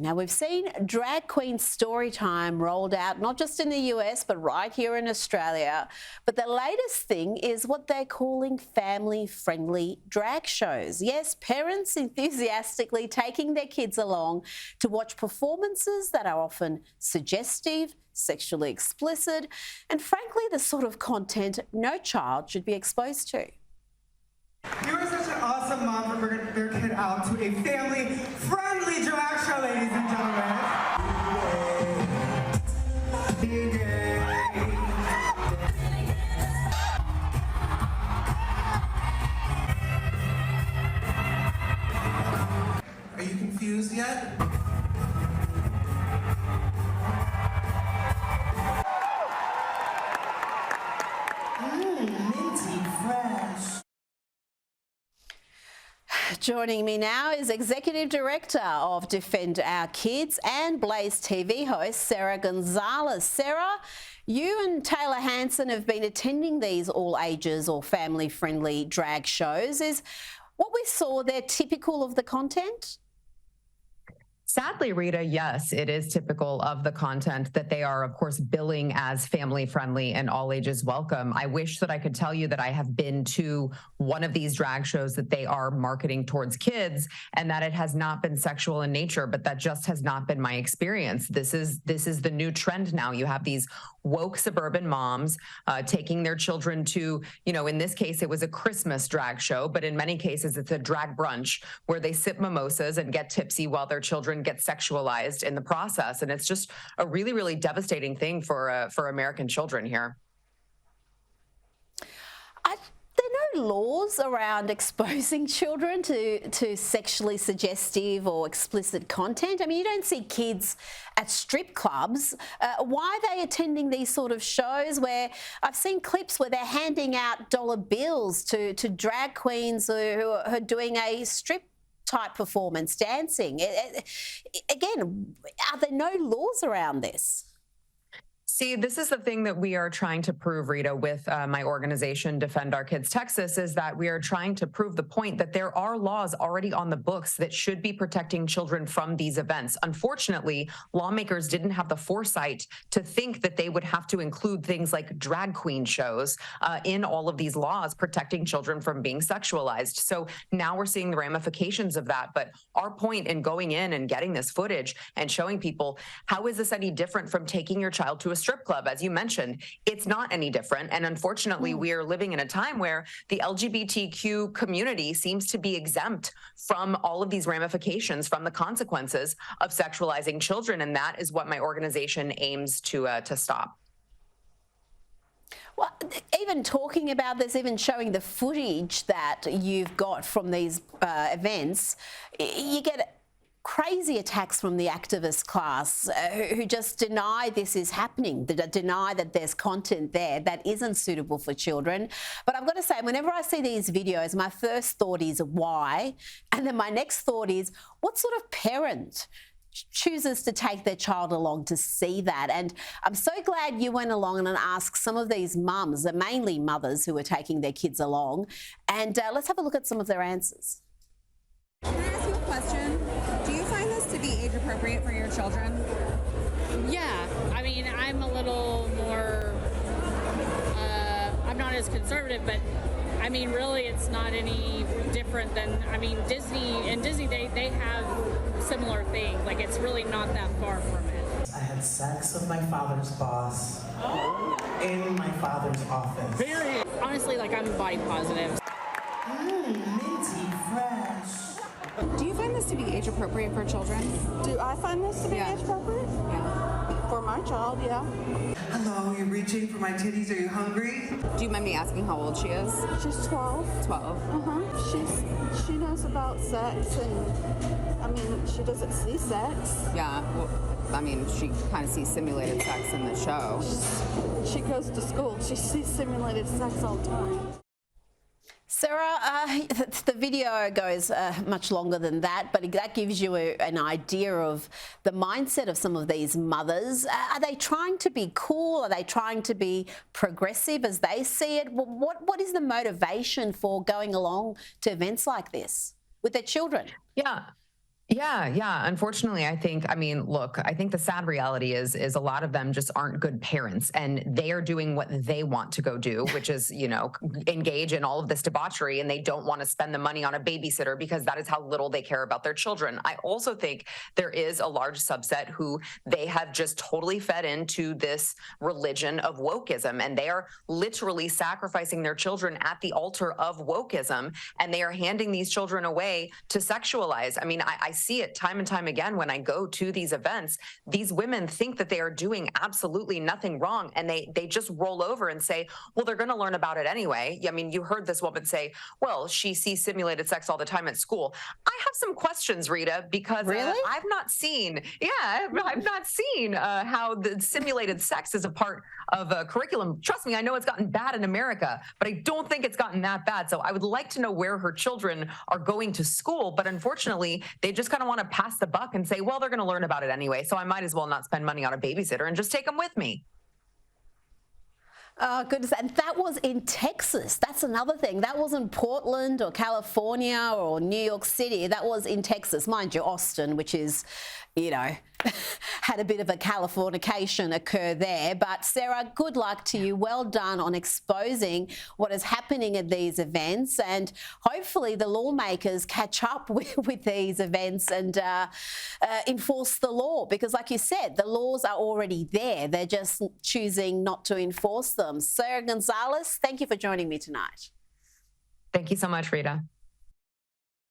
Now, we've seen drag queen story time rolled out, not just in the US, but right here in Australia. But the latest thing is what they're calling family-friendly drag shows. Yes, parents enthusiastically taking their kids along to watch performances that are often suggestive, sexually explicit, and frankly, the sort of content no child should be exposed to. You are such an awesome mom for bringing their kid out to a family-friendly drag show, ladies and gentlemen. Are you confused yet? Minty fresh. Joining me now is Executive Director of Defend Our Kids and Blaze TV host Sara Gonzales. Sara, you and Taylor Hanson have been attending these all ages or family-friendly drag shows. Is what we saw there typical of the content? Sadly, Rita, yes, it is typical of the content that they are, of course, billing as family-friendly and all ages welcome. I wish that I could tell you that I have been to one of these drag shows that they are marketing towards kids and that it has not been sexual in nature, but that just has not been my experience. This is the new trend now. You have these woke suburban moms taking their children to, in this case, it was a Christmas drag show, but in many cases, it's a drag brunch where they sip mimosas and get tipsy while their children get sexualized in the process. And it's just a really, really devastating thing for American children here. There are no laws around exposing children to sexually suggestive or explicit content. I mean, you don't see kids at strip clubs. Why are they attending these sort of shows where I've seen clips where they're handing out dollar bills to drag queens who are doing a strip type performance, dancing? Again, are there no laws around this? See, this is the thing that we are trying to prove, Rita, with my organization, Defend Our Kids Texas, is that we are trying to prove the point that there are laws already on the books that should be protecting children from these events. Unfortunately, lawmakers didn't have the foresight to think that they would have to include things like drag queen shows in all of these laws protecting children from being sexualized. So now we're seeing the ramifications of that. But our point in going in and getting this footage and showing people, how is this any different from taking your child to a strip club? As you mentioned, it's not any different. And unfortunately, we are living in a time where the LGBTQ community seems to be exempt from all of these ramifications, from the consequences of sexualizing children. And that is what my organization aims to stop. Well, even talking about this, even showing the footage that you've got from these events, you get crazy attacks from the activist class who just deny this is happening, deny that there's content there that isn't suitable for children. But I've got to say, whenever I see these videos, my first thought is why? And then my next thought is, what sort of parent chooses to take their child along to see that? And I'm so glad you went along and asked some of these mums, mainly mothers who are taking their kids along. And let's have a look at some of their answers. Can I ask you a question? Do you find this to be age appropriate for your children? Yeah, I mean, I'm a little more, I'm not as conservative, but I mean, really, it's not any different than, I mean, Disney, they have similar things. Like, it's really not that far from it. I had sex with my father's boss in my father's office. Honestly, like, I'm body positive. Minty fresh. Do you find this to be age appropriate for children? Do I find this to be age appropriate? Yeah. For my child, yeah. Hello, you're reaching for my titties. Are you hungry? Do you mind me asking how old she is? She's 12. 12. She knows about sex, and I mean, she doesn't see sex. Yeah. Well, I mean, she kind of sees simulated sex in the show. She goes to school. She sees simulated sex all the time. Sara, the video goes much longer than that, but that gives you an idea of the mindset of some of these mothers. Are they trying to be cool? Are they trying to be progressive as they see it? What is the motivation for going along to events like this with their children? Yeah. Yeah. Unfortunately, I mean, look, I think the sad reality is a lot of them just aren't good parents, and they are doing what they want to go do, which is, engage in all of this debauchery, and they don't want to spend the money on a babysitter because that is how little they care about their children. I also think there is a large subset who they have just totally fed into this religion of wokeism, and they are literally sacrificing their children at the altar of wokeism, and they are handing these children away to sexualize. I mean, I see it time and time again when I go to these events. These women think that they are doing absolutely nothing wrong, and they just roll over and say, well, they're going to learn about it anyway. I mean, you heard this woman say, well, she sees simulated sex all the time at school. I have some questions, Rita, because Really? I've not seen how the simulated sex is a part of a curriculum. Trust me, I know it's gotten bad in America, but I don't think it's gotten that bad. So I would like to know where her children are going to school, but unfortunately, they just kind of want to pass the buck and say, well, they're going to learn about it anyway, so I might as well not spend money on a babysitter and just take them with me. Oh, goodness. And that was in Texas. That's another thing. That wasn't Portland or California or New York City. That was in Texas. Mind you, Austin, which is, had a bit of a Californication occur there. But Sarah, good luck to you. Well done on exposing what is happening at these events. And hopefully the lawmakers catch up with these events and enforce the law. Because like you said, the laws are already there. They're just choosing not to enforce them. Sara Gonzales, thank you for joining me tonight. Thank you so much, Rita.